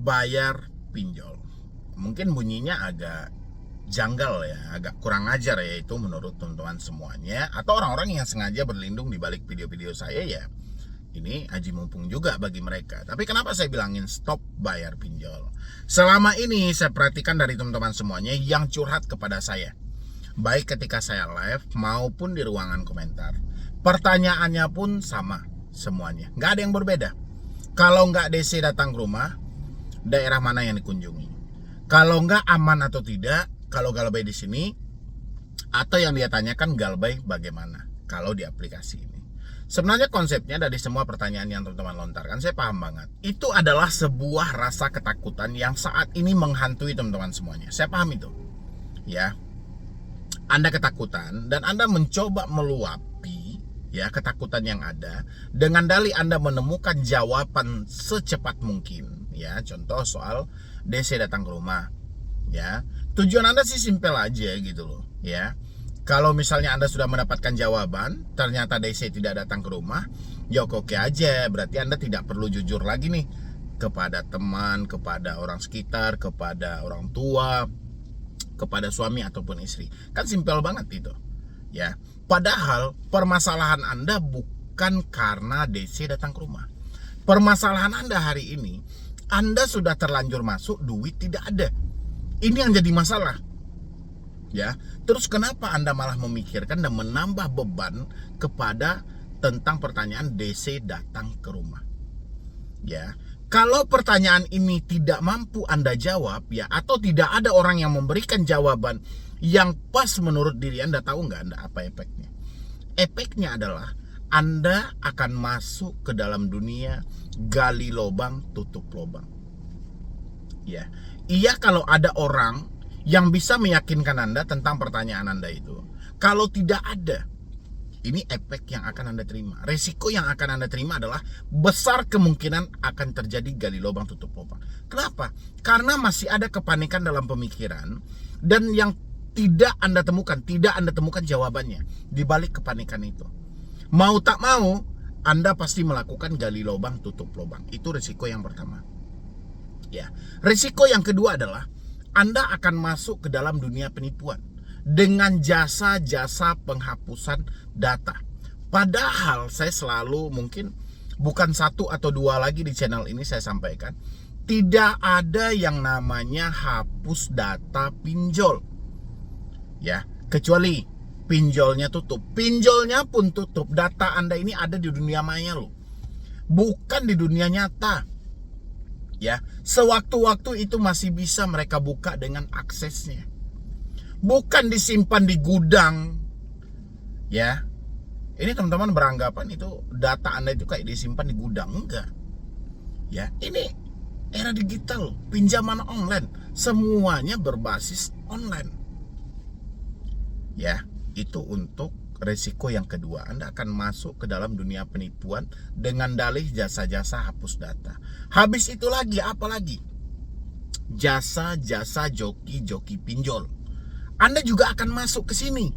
bayar pinjol. Mungkin bunyinya agak janggal ya, agak kurang ajar ya itu menurut teman-teman semuanya, atau orang-orang yang sengaja berlindung di balik video-video saya ya. Ini aji mumpung juga bagi mereka. Tapi kenapa saya bilangin stop bayar pinjol? Selama ini saya perhatikan dari teman-teman semuanya yang curhat kepada saya, baik ketika saya live maupun di ruangan komentar, pertanyaannya pun sama semuanya, nggak ada yang berbeda. Kalau nggak DC datang ke rumah, daerah mana yang dikunjungi? Kalau nggak aman atau tidak? Kalau Galbay di sini, atau yang dia tanyakan Galbay bagaimana kalau di aplikasi ini? Sebenarnya konsepnya dari semua pertanyaan yang teman-teman lontarkan, saya paham banget. Itu adalah sebuah rasa ketakutan yang saat ini menghantui teman-teman semuanya. Saya paham itu. Ya. Anda ketakutan dan Anda mencoba meluapi ya ketakutan yang ada dengan dalih Anda menemukan jawaban secepat mungkin. Ya, contoh soal DC datang ke rumah. Ya. Tujuan Anda sih simpel aja gitu loh, ya. Kalau misalnya Anda sudah mendapatkan jawaban, ternyata DC tidak datang ke rumah, ya oke aja. Berarti Anda tidak perlu jujur lagi nih kepada teman, kepada orang sekitar, kepada orang tua, kepada suami ataupun istri. Kan simpel banget itu. Ya. Padahal permasalahan Anda bukan karena DC datang ke rumah. Permasalahan Anda hari ini, Anda sudah terlanjur masuk, duit tidak ada. Ini yang jadi masalah. Ya, terus kenapa Anda malah memikirkan dan menambah beban kepada tentang pertanyaan DC datang ke rumah? Ya, kalau pertanyaan ini tidak mampu Anda jawab ya, atau tidak ada orang yang memberikan jawaban yang pas menurut diri Anda, tahu nggak Anda apa efeknya? Efeknya adalah Anda akan masuk ke dalam dunia gali lubang tutup lubang. Ya, iya kalau ada orang yang bisa meyakinkan Anda tentang pertanyaan Anda itu. Kalau tidak ada, ini efek yang akan Anda terima. Resiko yang akan Anda terima adalah besar kemungkinan akan terjadi gali lubang tutup lubang. Kenapa? Karena masih ada kepanikan dalam pemikiran dan yang tidak Anda temukan jawabannya di balik kepanikan itu. Mau tak mau, Anda pasti melakukan gali lubang tutup lubang. Itu resiko yang pertama. Ya, resiko yang kedua adalah Anda akan masuk ke dalam dunia penipuan dengan jasa-jasa penghapusan data. Padahal saya selalu, mungkin bukan satu atau dua lagi di channel ini saya sampaikan, tidak ada yang namanya hapus data pinjol. Ya, kecuali pinjolnya tutup. Pinjolnya pun tutup, data Anda ini ada di dunia maya loh. Bukan di dunia nyata. Ya, sewaktu-waktu itu masih bisa mereka buka dengan aksesnya. Bukan disimpan di gudang. Ya. Ini teman-teman beranggapan itu data Anda itu kayak disimpan di gudang, enggak. Ya, ini era digital, pinjaman online, semuanya berbasis online. Ya, itu untuk resiko yang kedua. Anda akan masuk ke dalam dunia penipuan dengan dalih jasa-jasa hapus data. Habis itu lagi, apa lagi? Jasa-jasa joki-joki pinjol. Anda juga akan masuk ke sini.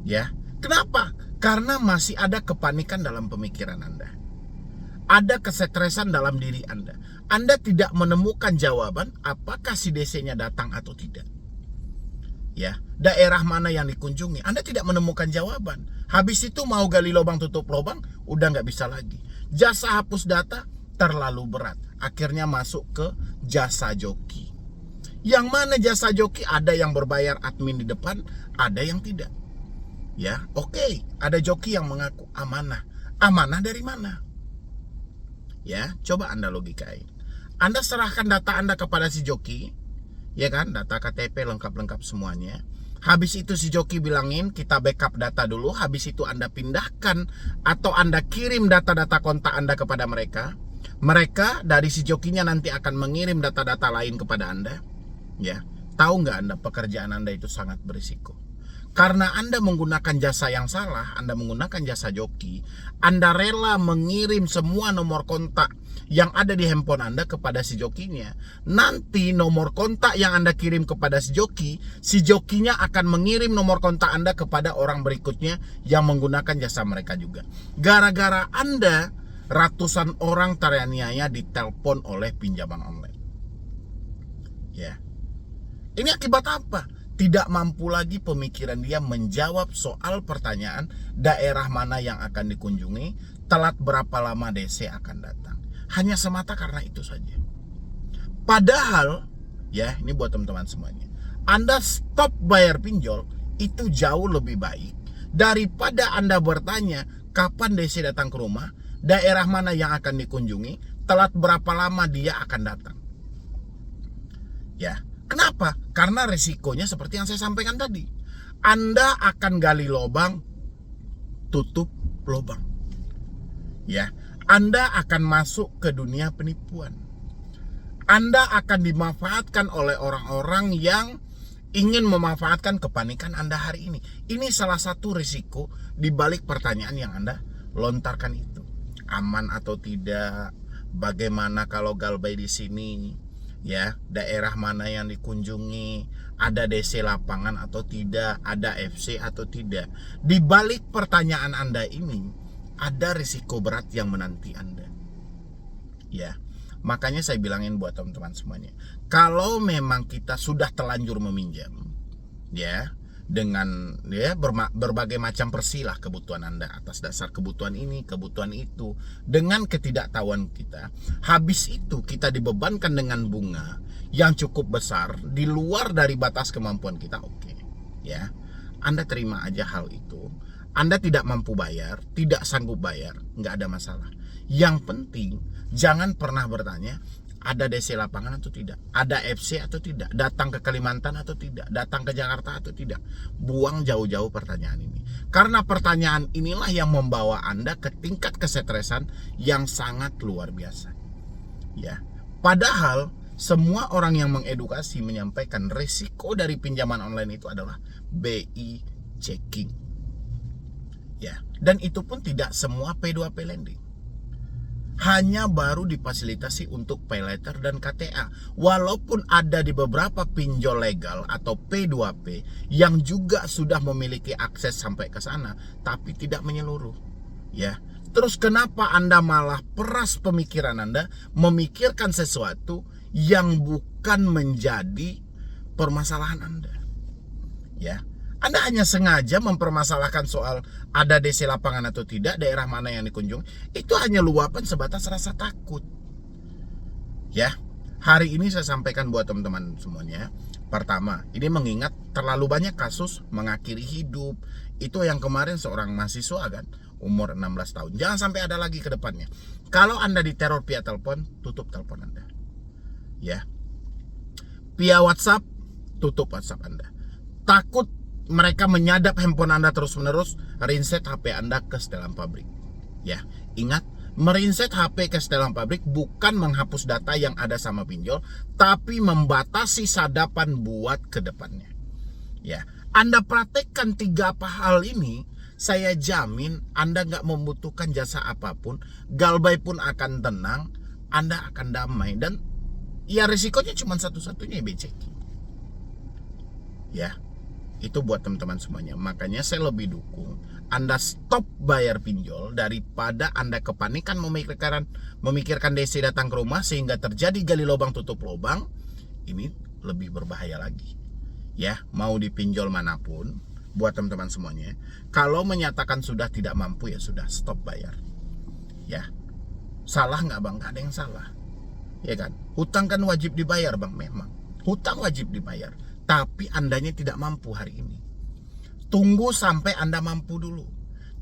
Ya, kenapa? Karena masih ada kepanikan dalam pemikiran Anda. Ada kesetresan dalam diri Anda. Anda tidak menemukan jawaban apakah si DC-nya datang atau tidak. Ya, daerah mana yang dikunjungi, Anda tidak menemukan jawaban. Habis itu mau gali lubang tutup lubang, udah nggak bisa lagi. Jasa hapus data terlalu berat, akhirnya masuk ke jasa joki. Yang mana jasa joki ada yang berbayar admin di depan, ada yang tidak. Ya, oke, ada joki yang mengaku amanah. Amanah dari mana? Ya, coba Anda logikain. Anda serahkan data Anda kepada si joki, ya kan, data KTP lengkap-lengkap semuanya. Habis itu si joki bilangin kita backup data dulu. Habis itu Anda pindahkan atau Anda kirim data-data kontak Anda kepada mereka. Mereka dari si jokinya nanti akan mengirim data-data lain kepada Anda. Ya, tahu nggak Anda pekerjaan Anda itu sangat berisiko. Karena Anda menggunakan jasa yang salah, Anda menggunakan jasa joki, Anda rela mengirim semua nomor kontak yang ada di handphone Anda kepada si jokinya. Nanti nomor kontak yang Anda kirim kepada si jokinya akan mengirim nomor kontak Anda kepada orang berikutnya yang menggunakan jasa mereka juga. Gara-gara Anda ratusan orang teraniaya ditelepon oleh pinjaman online. Ya. Ini akibat apa? Tidak mampu lagi pemikiran dia menjawab soal pertanyaan daerah mana yang akan dikunjungi, telat berapa lama DC akan datang. Hanya semata karena itu saja. Padahal, ya ini buat teman-teman semuanya, Anda stop bayar pinjol itu jauh lebih baik daripada Anda bertanya kapan DC datang ke rumah, daerah mana yang akan dikunjungi, telat berapa lama dia akan datang. Ya, kenapa? Karena resikonya seperti yang saya sampaikan tadi. Anda akan gali lubang, tutup lubang. Ya, Anda akan masuk ke dunia penipuan. Anda akan dimanfaatkan oleh orang-orang yang ingin memanfaatkan kepanikan Anda hari ini. Ini salah satu risiko di balik pertanyaan yang Anda lontarkan itu. Aman atau tidak? Bagaimana kalau galbay di sini? Ya, daerah mana yang dikunjungi, ada DC lapangan atau tidak, ada FC atau tidak. Di balik pertanyaan Anda ini ada risiko berat yang menanti Anda. Ya, makanya saya bilangin buat teman-teman semuanya, kalau memang kita sudah terlanjur meminjam, ya, dengan ya berbagai macam persilah kebutuhan Anda atas dasar kebutuhan ini, kebutuhan itu, dengan ketidaktahuan kita, habis itu kita dibebankan dengan bunga yang cukup besar di luar dari batas kemampuan kita. Oke, ya, Anda terima aja hal itu. Anda tidak mampu bayar, tidak sanggup bayar, nggak ada masalah. Yang penting jangan pernah bertanya ada DC lapangan atau tidak, ada FC atau tidak, datang ke Kalimantan atau tidak, datang ke Jakarta atau tidak. Buang jauh-jauh pertanyaan ini. Karena pertanyaan inilah yang membawa Anda ke tingkat kesetresan yang sangat luar biasa. Ya. Padahal semua orang yang mengedukasi menyampaikan risiko dari pinjaman online itu adalah BI checking. Ya, dan itu pun tidak semua P2P lending. Hanya baru difasilitasi untuk paylater dan KTA. Walaupun ada di beberapa pinjol legal atau P2P yang juga sudah memiliki akses sampai ke sana, tapi tidak menyeluruh. Ya, terus kenapa Anda malah peras pemikiran Anda memikirkan sesuatu yang bukan menjadi permasalahan Anda? Ya. Anda hanya sengaja mempermasalahkan soal ada DC lapangan atau tidak, daerah mana yang dikunjungi. Itu hanya luapan sebatas rasa takut. Ya, hari ini saya sampaikan buat teman-teman semuanya. Pertama, ini mengingat terlalu banyak kasus mengakhiri hidup. Itu yang kemarin seorang mahasiswa kan, umur 16 tahun. Jangan sampai ada lagi ke depannya. Kalau Anda diteror via telepon, tutup telepon Anda. Ya. Via WhatsApp, tutup WhatsApp Anda. Takut mereka menyadap handphone Anda terus-menerus, rinset HP Anda ke setelan pabrik. Ya, ingat, merinset HP ke setelan pabrik bukan menghapus data yang ada sama pinjol, tapi membatasi sadapan buat ke depannya. Ya, Anda praktekkan 3 hal ini, saya jamin Anda nggak membutuhkan jasa apapun, galbay pun akan tenang, Anda akan damai, dan ya risikonya cuma satu-satunya, BCK. Ya. Itu buat teman-teman semuanya. Makanya saya lebih dukung Anda stop bayar pinjol daripada Anda kepanikan memikirkan DC datang ke rumah sehingga terjadi gali lubang tutup lubang. Ini lebih berbahaya lagi. Ya, mau dipinjol manapun, buat teman-teman semuanya, kalau menyatakan sudah tidak mampu, ya sudah, stop bayar. Ya, salah nggak bang? Nggak ada yang salah. Ya kan? Hutang kan wajib dibayar bang, memang. Hutang wajib dibayar. Tapi Andanya tidak mampu hari ini. Tunggu sampai Anda mampu dulu.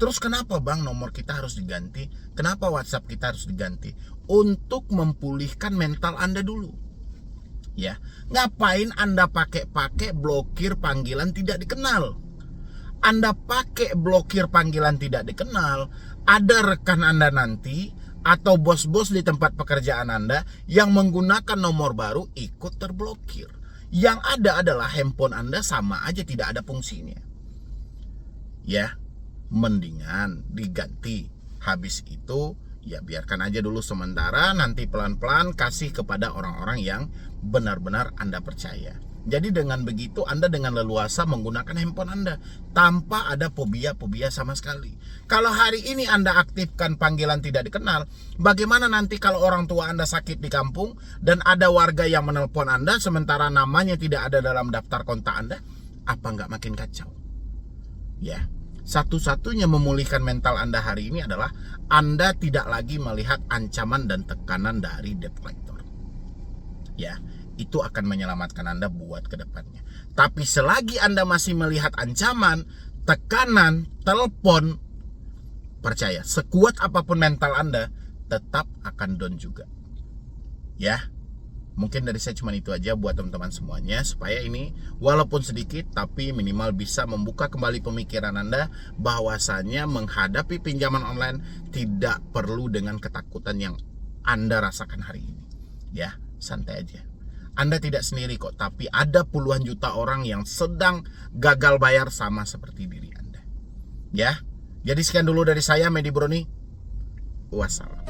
Terus kenapa bang nomor kita harus diganti? Kenapa WhatsApp kita harus diganti? Untuk memulihkan mental Anda dulu. Ya, ngapain Anda pakai blokir panggilan tidak dikenal? Anda pakai blokir panggilan tidak dikenal, ada rekan Anda nanti atau bos-bos di tempat pekerjaan Anda yang menggunakan nomor baru ikut terblokir. Yang ada adalah handphone Anda sama aja tidak ada fungsinya. Ya, mendingan diganti. Habis itu ya biarkan aja dulu sementara, nanti pelan-pelan kasih kepada orang-orang yang benar-benar Anda percaya. Jadi dengan begitu Anda dengan leluasa menggunakan handphone Anda tanpa ada fobia-fobia sama sekali. Kalau hari ini Anda aktifkan panggilan tidak dikenal, bagaimana nanti kalau orang tua Anda sakit di kampung dan ada warga yang menelpon Anda sementara namanya tidak ada dalam daftar kontak Anda? Apa nggak makin kacau? Ya, satu-satunya memulihkan mental Anda hari ini adalah Anda tidak lagi melihat ancaman dan tekanan dari debt collector. Ya, itu akan menyelamatkan Anda buat kedepannya. Tapi selagi Anda masih melihat ancaman, tekanan, telepon, percaya, sekuat apapun mental Anda, tetap akan down juga. Ya, mungkin dari saya cuma itu aja buat teman-teman semuanya, supaya ini walaupun sedikit tapi minimal bisa membuka kembali pemikiran Anda bahwasannya menghadapi pinjaman online tidak perlu dengan ketakutan yang Anda rasakan hari ini. Ya, santai aja. Anda tidak sendiri kok, tapi ada puluhan juta orang yang sedang gagal bayar sama seperti diri Anda. Ya, jadi sekian dulu dari saya, Medi Broni. Wassalam.